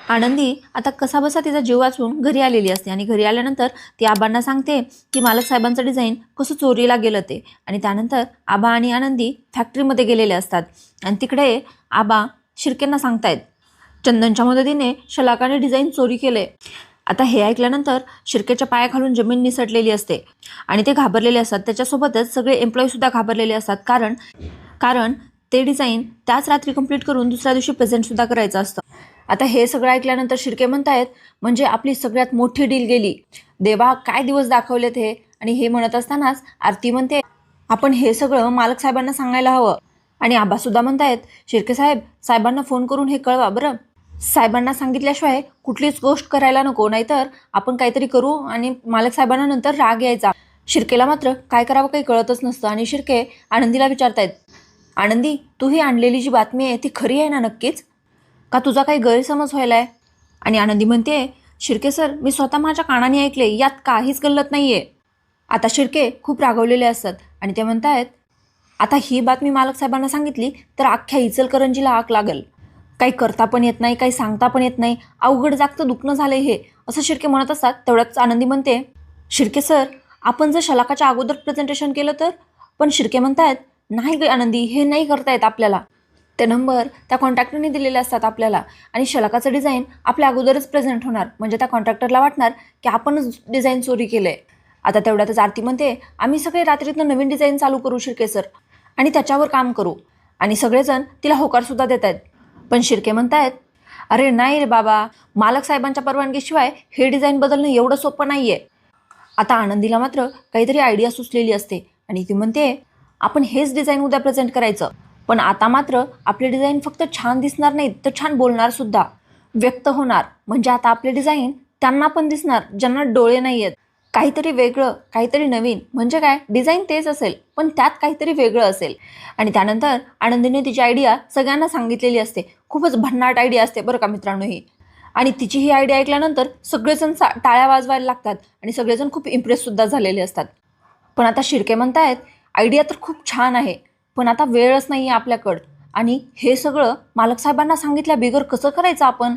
आनंदी आता कसाबसा तिचा जीव वाचवून घरी आलेली असते आणि घरी आल्यानंतर ती आबांना सांगते की मालक साहेबांचं डिझाईन कसं चोरीला गेलं ते. आणि त्यानंतर आबा आणि आनंदी फॅक्टरीमध्ये गेलेले असतात आणि तिकडे आबा शिर्केंना सांगतायत चंदनच्या मदतीने शलाकाने डिझाईन चोरी केले. आता हे ऐकल्यानंतर शिर्केच्या पायाखालून जमीन निसटलेली असते आणि ते घाबरलेले असतात. त्याच्यासोबतच सगळे एम्प्लॉईसुद्धा घाबरलेले असतात कारण कारण ते डिझाईन त्याच रात्री कंप्लीट करून दुसऱ्या दिवशी प्रेझेंटसुद्धा करायचं असतं. आता हे सगळं ऐकल्यानंतर शिर्के म्हणतायत म्हणजे आपली सगळ्यात मोठी डील गेली. देवा काय दिवस दाखवलेत हे. आणि हे म्हणत असतानाच आरती म्हणते आपण हे सगळं मालक साहेबांना सांगायला हवं. आणि आबासुद्धा म्हणतायत शिर्के साहेब साहेबांना फोन करून हे कळवा बरं. साहेबांना सांगितल्याशिवाय कुठलीच गोष्ट करायला नको, नाहीतर आपण काहीतरी करू आणि मालक साहेबांना नंतर राग यायचा. शिर्केला मात्र काय करावं काही कळतच नसतं आणि शिर्के आनंदीला विचारतायत आनंदी तू ही आणलेली जी बातमी आहे ती खरी आहे ना नक्कीच, का तुझा काही गैरसमज व्हायलाय. आणि आनंदी म्हणते शिर्के सर मी स्वतः माझ्या कानाने ऐकले, यात काहीच गल्लत नाहीये. आता शिर्के खूप रागवलेले असतात आणि ते म्हणतायत आता ही बातमी मालक साहेबांना सांगितली तर अख्ख्या इचलकरंजीला आग लागल. काही करता पण येत नाही, काही सांगता पण येत नाही, अवघड जागतं दुखणं झालंय हे, असं शिर्के म्हणत असतात. तेवढ्याच आनंदी म्हणते शिर्के सर आपण जर शलाकाच्या अगोदर प्रेझेंटेशन केलं तर. पण शिर्के म्हणतायत नाही ग आनंदी हे नाही करता येत आपल्याला. ते नंबर त्या कॉन्ट्रॅक्टरने दिलेले असतात आपल्याला आणि शलाकाचं डिझाईन आपल्या अगोदरच प्रेझेंट होणार, म्हणजे त्या कॉन्ट्रॅक्टरला वाटणार की आपणच डिझाईन चोरी केलंय. आता तेवढ्यातच आरती म्हणते आम्ही सगळे रात्रीतनं नवीन डिझाईन चालू करू शिर्के सर आणि त्याच्यावर काम करू. आणि सगळेजण तिला होकारसुद्धा देत आहेत. पण शिर्के म्हणतायत अरे नाही रे बाबा, मालक साहेबांच्या परवानगीशिवाय हे डिझाईन बदलणं एवढं सोपं नाहीये. आता आनंदीला मात्र काहीतरी आयडिया सुचलेली असते आणि ती म्हणते आपण हेच डिझाईन उद्या प्रेझेंट करायचं. पण आता मात्र आपले डिझाईन फक्त छान दिसणार नाहीत तर छान बोलणार सुद्धा, व्यक्त होणार. म्हणजे आता आपले डिझाईन त्यांना पण दिसणार ज्यांना डोळे नाही आहेत. काहीतरी वेगळं, काहीतरी नवीन. म्हणजे काय डिझाईन तेच असेल पण त्यात काहीतरी वेगळं असेल. आणि त्यानंतर आनंदीने तिची आयडिया सगळ्यांना सांगितलेली असते. खूपच भन्नाट आयडिया असते बरं का मित्रांनो ही. आणि तिची ही आयडिया ऐकल्यानंतर सगळेजण टाळ्या वाजवायला लागतात आणि सगळेजण खूप इम्प्रेससुद्धा झालेले असतात. पण आता शिर्के म्हणतायत आयडिया तर खूप छान आहे पण आता वेळच नाही आहे आपल्याकडं आणि हे सगळं मालक साहेबांना सांगितल्या बिगर कसं करायचं आपण,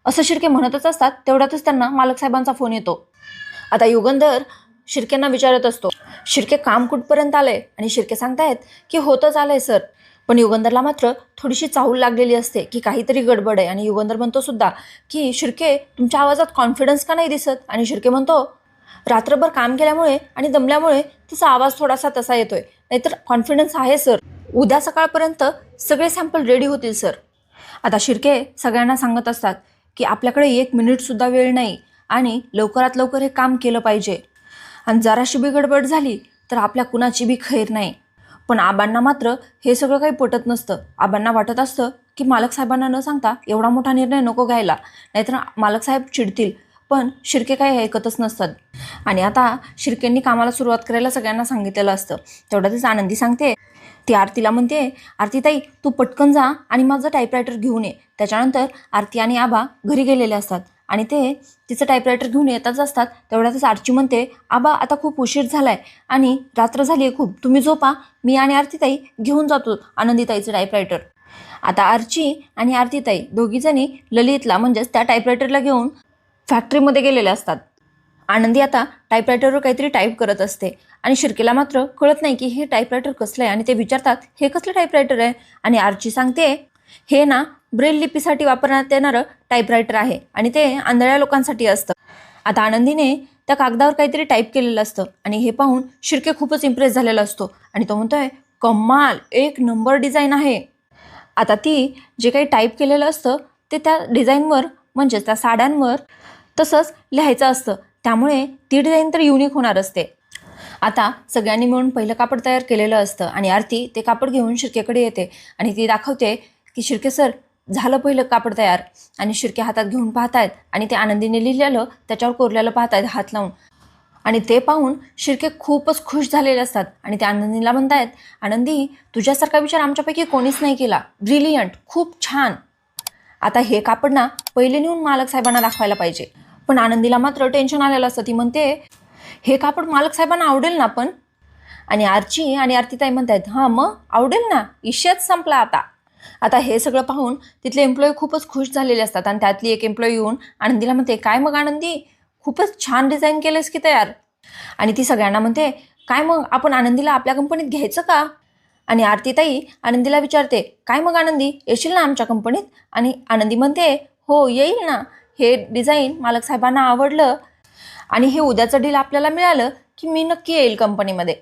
असं शिर्के म्हणतच असतात. तेवढ्यातच त्यांना मालक साहेबांचा फोन येतो. आता युगंधर शिर्केंना विचारत असतो शिर्के काम कुठपर्यंत आलंय. आणि शिर्के सांगतायत की होतच आलंय सर. पण युगंधरला मात्र थोडीशी चाहूल लागलेली असते की काहीतरी गडबड आहे. आणि युगंधर म्हणतो सुद्धा की शिर्के तुमच्या आवाजात कॉन्फिडन्स का नाही दिसत. आणि शिर्के म्हणतो रात्रभर काम केल्यामुळे आणि दमल्यामुळे तिचा आवाज थोडासा तसा येतोय, नाहीतर कॉन्फिडन्स आहे सर. उद्या सकाळपर्यंत सगळे सॅम्पल रेडी होतील सर. आता शिर्के सगळ्यांना सांगत असतात की आपल्याकडे 1 मिनिटसुद्धा वेळ नाही आणि लवकरात लवकर हे काम केलं पाहिजे. आणि जराशी बी गडबड झाली तर आपल्या कुणाची बी खैर नाही. पण आबांना मात्र हे सगळं काही पटत नसतं. आबांना वाटत असतं की मालक साहेबांना न सांगता एवढा मोठा निर्णय नको घ्यायला, नाहीतर मालक साहेब चिडतील. पण शिर्के काही ऐकतच नसतात. आणि आता शिर्केंनी कामाला सुरुवात करायला सगळ्यांना सांगितलेलं असतं. तेवढ्यातच आनंदी सांगते ती आरतीला म्हणते आरतीताई तू पटकन जा आणि माझं टाईपरायटर घेऊन ये. त्याच्यानंतर आरती आणि आबा घरी गेलेले असतात आणि ते तिचं टाईपरायटर घेऊन येतच असतात. तेवढ्यातच आरची म्हणते आबा आता खूप उशीर झालाय आणि रात्र झाली आहे खूप, तुम्ही झोपा, मी आणि आरतीताई घेऊन जातो आनंदीताईचं टाईपरायटर. आता आरची आणि आरतीताई दोघीजणी ललितला म्हणजेच त्या टाईपरायटरला घेऊन फॅक्टरीमध्ये गेलेले असतात. आनंदी आता टाईपरायटरवर काहीतरी टाईप करत असते आणि शिर्केला मात्र कळत नाही की हे टाईपरायटर कसलं आहे. आणि ते विचारतात हे कसलं टाईपरायटर आहे. आणि आरची सांगते हे ना ब्रेल लिपीसाठी वापरण्यात येणारं टाईपरायटर आहे आणि ते आंधळ्या लोकांसाठी असतं. आता आनंदीने त्या कागदावर काहीतरी टाईप केलेलं असतं आणि हे पाहून शिर्के खूपच इम्प्रेस झालेला असतो आणि तो म्हणतोय कमाल, 1 नंबर डिझाईन आहे. आता ती जे काही टाईप केलेलं असतं ते त्या डिझाईनवर म्हणजेच त्या साड्यांवर तसंच लिहायचं असतं, त्यामुळे ती डिझाईन तर युनिक होणार असते. आता सगळ्यांनी मिळून पहिलं कापड तयार केलेलं असतं आणि आरती ते कापड घेऊन शिर्केकडे येते आणि ती दाखवते की शिर्के सर झालं पहिलं कापड तयार. आणि शिर्के हातात घेऊन पाहतायत आणि ते आनंदीने लिहिलेलं त्याच्यावर कोरलेलं पाहतायत हात लावून. आणि ते पाहून शिर्के खूपच खुश झालेले असतात आणि ते आनंदीला म्हणतायत आनंदी तुझ्यासारखा विचार आमच्यापैकी कोणीच नाही केला, ब्रिलियंट, खूप छान. आता हे कापड ना पहिले नेऊन मालक साहेबांना दाखवायला पाहिजे. पण आनंदीला मात्र टेन्शन आलेलं असतं. ती म्हणते हे कापड मालक साहेबांना आवडेल ना पण. आणि आरची आणि आरतीताई म्हणतायत हां मग आवडेल ना, विषयच संपला आता. आता हे सगळं पाहून तिथले एम्प्लॉई खूपच खुश झालेले असतात आणि त्यातली एक एम्प्लॉई येऊन आनंदीला म्हणते, काय मग आनंदी, खूपच छान डिझाईन केलंस की तयार. आणि ती सगळ्यांना म्हणते, काय मग आपण आनंदीला आपल्या कंपनीत घ्यायचं का. आणि आरतीताई आनंदीला विचारते, काय मग आनंदी, येशील ना आमच्या कंपनीत. आणि आनंदी म्हणते, हो येईल ना, हे डिझाईन मालक साहेबांना आवडलं आणि हे उद्याचं डील आपल्याला मिळालं की मी नक्की येईल कंपनीमध्ये.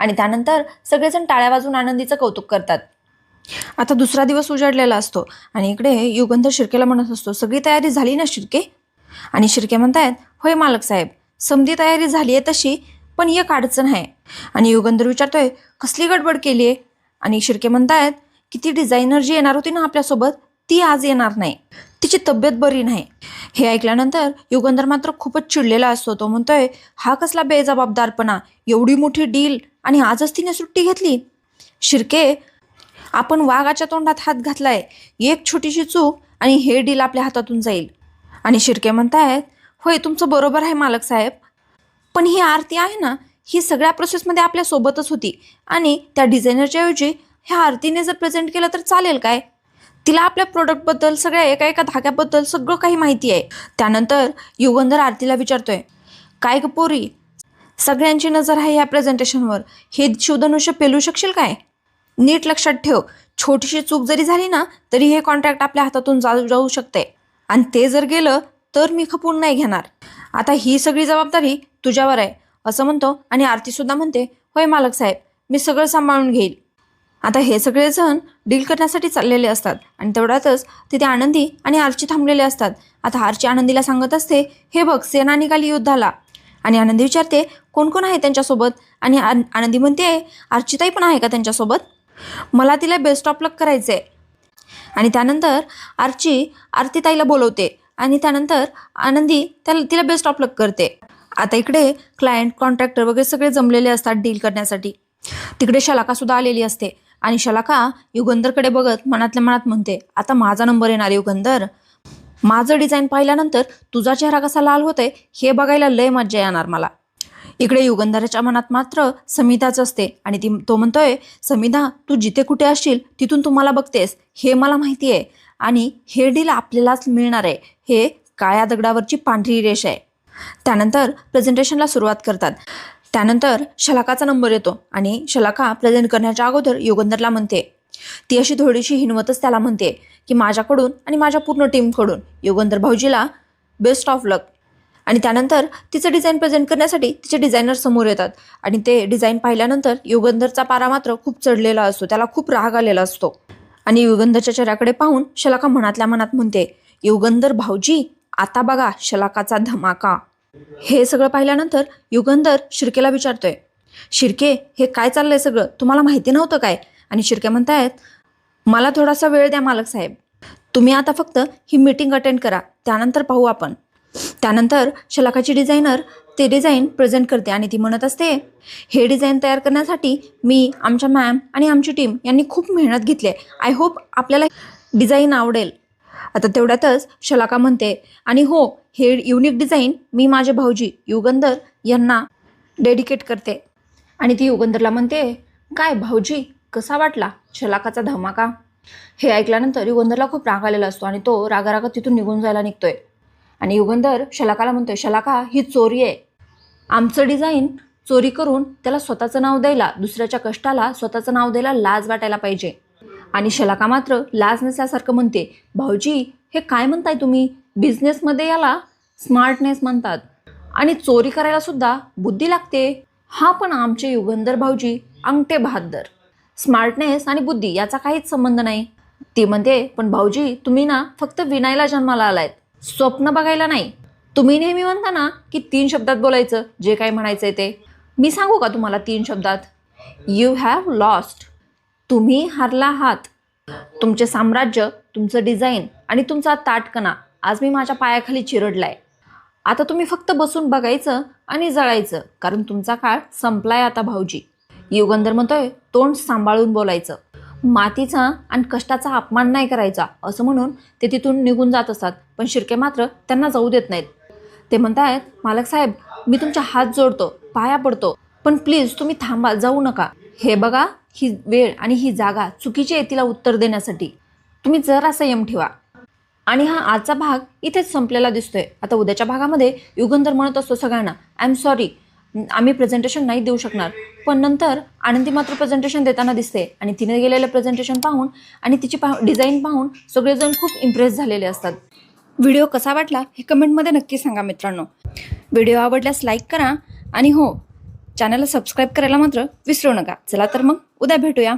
आणि त्यानंतर सगळेजण टाळ्या वाजवून आनंदीचं कौतुक करतात. आता दुसरा दिवस उजाडलेला असतो आणि इकडे युगंधर शिर्केला म्हणत असतो, सगळी तयारी झाली ना शिर्के. आणि शिर्के म्हणतायत, होय मालक साहेब, समधी तयारी झाली आहे तशी, पण एक अडचण आहे. आणि युगंधर विचारतोय, कसली गडबड केली आहे. आणि शिर्के म्हणतायत की ती डिझायनर जी येणार होती ना आपल्यासोबत, ती आज येणार नाही, तिची तब्येत बरी नाही. हे ऐकल्यानंतर युगंधर मात्र खूपच चिडलेला असतो. तो म्हणतोय, हा कसला बेजबाबदारपणा, एवढी मोठी डील आणि आजच तिने सुट्टी घेतली. शिर्के, आपण वाघाच्या तोंडात हात घातलाय, एक छोटीशी चूक आणि हे डील आपल्या हातातून जाईल. आणि शिर्के म्हणतायत, होय तुमचं बरोबर आहे मालक साहेब, पण ही आरती आहे ना, ही सगळ्या प्रोसेसमध्ये आपल्यासोबतच होती आणि त्या डिझायनरच्या ऐवजी ह्या आरतीने जर प्रेझेंट केलं तर चालेल काय. तिला आपल्या प्रोडक्टबद्दल, सगळ्या एका एका धाग्याबद्दल सगळं काही माहिती आहे. त्यानंतर युगंधर आरतीला विचारतोय, काय ग पोरी, सगळ्यांची नजर आहे ह्या प्रेझेंटेशनवर, हे शिवधनुष्य पेलू शकशील काय. नीट लक्षात ठेव, छोटीशी चूक जरी झाली ना तरी हे कॉन्ट्रॅक्ट आपल्या हातातून जाऊ शकते आणि ते जर गेलं तर मी खपून नाही घेणार. आता ही सगळी जबाबदारी तुझ्यावर आहे असं म्हणतो. आणि आरतीसुद्धा म्हणते, होय मालक साहेब, मी सगळं सांभाळून घेईल. आता हे सगळेजण डील करण्यासाठी चाललेले असतात आणि तेवढ्यातच तिथे आनंदी आणि आर्ची थांबलेले असतात. आता आर्ची आनंदीला सांगत असते, हे बघ सेना निघाली युद्धाला. आणि आनंदी विचारते, कोण कोण आहे त्यांच्यासोबत. आणि आनंदी म्हणते, आर्चीताई पण आहे का त्यांच्यासोबत. मला तिला बेस्ट ऑफ लक करायचं आहे. आणि त्यानंतर आरतीताईला बोलवते आणि त्यानंतर आनंदी तिला बेस्ट ऑफ लक करते. आता इकडे क्लायंट, कॉन्ट्रॅक्टर वगैरे सगळे जमलेले असतात डील करण्यासाठी. तिकडे शलाकासुद्धा आलेली असते आणि शलाका युगंधरकडे बघत मनातल्या मनात म्हणते, आता माझा नंबर येणार युगंधर. माझं डिझाईन पाहिल्यानंतर तुझा चेहरा कसा लाल होतोय हे बघायला लय मज्जा येणार मला. इकडे युगंधराच्या मनात मात्र समिधाच असते आणि तो म्हणतोय, समिधा, तू जिथे कुठे असशील तिथून तू मला बघतेस हे मला माहिती आहे आणि हे डील आपल्यालाच मिळणार आहे, हे काळ्या दगडावरची पांढरी रेष आहे. त्यानंतर प्रेझेंटेशनला सुरुवात करतात. त्यानंतर शलाकाचा नंबर येतो आणि शलाका प्रेझेंट करण्याच्या अगोदर युगंधरला म्हणते, ती अशी थोडीशी हिनवतच त्याला म्हणते की माझ्याकडून आणि माझ्या पूर्ण टीमकडून युगंधर भाऊजीला बेस्ट ऑफ लक. आणि त्यानंतर तिचं डिझाईन प्रेझेंट करण्यासाठी तिचे डिझायनर समोर येतात आणि ते डिझाईन पाहिल्यानंतर युगंधरचा पारा मात्र खूप चढलेला असतो, त्याला खूप राग आलेला असतो. आणि युगंधरच्या चेहऱ्याकडे पाहून शलाका मनातल्या मनात म्हणते, युगंधर भाऊजी, आता बघा शलाकाचा धमाका. हे सगळं पाहिल्यानंतर युगंधर शिर्केला विचारतोय, शिर्के, हे काय चाललंय सगळं, तुम्हाला माहिती नव्हतं काय. आणि शिर्के म्हणतायत, मला थोडासा वेळ द्या मालक साहेब, तुम्ही आता फक्त ही मीटिंग अटेंड करा, त्यानंतर पाहू आपण. त्यानंतर शलाकाची डिझायनर ते डिझाईन प्रेझेंट करते आणि ती म्हणत असते, हे डिझाईन तयार करण्यासाठी मी, आमच्या मॅम आणि आमची टीम यांनी खूप मेहनत घेतली आहे. आय होप आपल्याला डिझाईन आवडेल. आता तेवढ्यातच शलाका म्हणते, आणि हो, हे युनिक डिझाईन मी माझे भाऊजी युगंधर यांना डेडिकेट करते. आणि ती युगंधरला म्हणते, काय भाऊजी, कसा वाटला शलाकाचा धमाका. हे ऐकल्यानंतर युगंधरला खूप राग आलेला असतो आणि तो रागारागात तिथून निघून जायला निघतोय. आणि युगंधर शलाकाला म्हणतोय, शलाका, ही चोरी आहे. आमचं डिझाईन चोरी करून त्याला स्वतःचं नाव द्यायला, दुसऱ्याच्या कष्टाला स्वतःचं नाव द्यायला लाज वाटायला पाहिजे. आणि शलाका मात्र लाज नसल्यासारखं म्हणते, भाऊजी, हे काय म्हणताय तुम्ही, बिझनेसमध्ये याला स्मार्टनेस म्हणतात आणि चोरी करायला सुद्धा बुद्धी लागते. हा पण आमचे युगंधर भाऊजी अंगठे बहाद्दर, स्मार्टनेस आणि बुद्धी याचा काहीच संबंध नाही. ती म्हणते, पण भाऊजी, तुम्ही ना फक्त विनायला जन्माला आलायत, स्वप्न बघायला नाही. तुम्ही नेहमी म्हणता ना की 3 शब्दात बोलायचं, जे काही म्हणायचंय ते. मी सांगू का तुम्हाला 3 शब्दात, यू हॅव लॉस्ट. तुम्ही हारला आहात. तुमचे साम्राज्य, तुमचं डिझाईन आणि तुमचा ताटकणा आज मी माझ्या पायाखाली चिरडलाय. आता तुम्ही फक्त बसून बघायचं आणि जळायचं, कारण तुमचा काळ संपलाय आता भाऊजी. युगंधर म्हणतोय, तोंड सांभाळून बोलायचं, मातीचा आणि कष्टाचा अपमान नाही करायचा, असं म्हणून ते तिथून निघून जात असतात. पण शिर्के मात्र त्यांना जाऊ देत नाहीत. ते म्हणतायत, मालक साहेब, मी तुमच्या हात जोडतो, पाया पडतो, पण प्लीज तुम्ही थांबा, जाऊ नका. हे बघा, ही वेळ आणि ही जागा चुकीची आहे तिला उत्तर देण्यासाठी. तुम्ही जरा संयम ठेवा. आणि हा आजचा भाग इथेच संपलेला दिसतोय. आता उद्याच्या भागामध्ये युगंधर म्हणत असतो सगळ्यांना, आय एम सॉरी, आम्ही प्रेझेंटेशन नाही देऊ शकणार. पण नंतर आनंदी मात्र प्रेझेंटेशन देताना दिसते आणि तिने गेलेलं प्रेझेंटेशन पाहून आणि तिची डिझाईन पाहून सगळेजण खूप इम्प्रेस झालेले असतात. व्हिडिओ कसा वाटला हे कमेंटमध्ये नक्की सांगा मित्रांनो. व्हिडिओ आवडल्यास लाईक करा आणि हो, चॅनलला सबस्क्राईब करायला मात्र विसरू नका. चला तर मग उद्या भेटूया.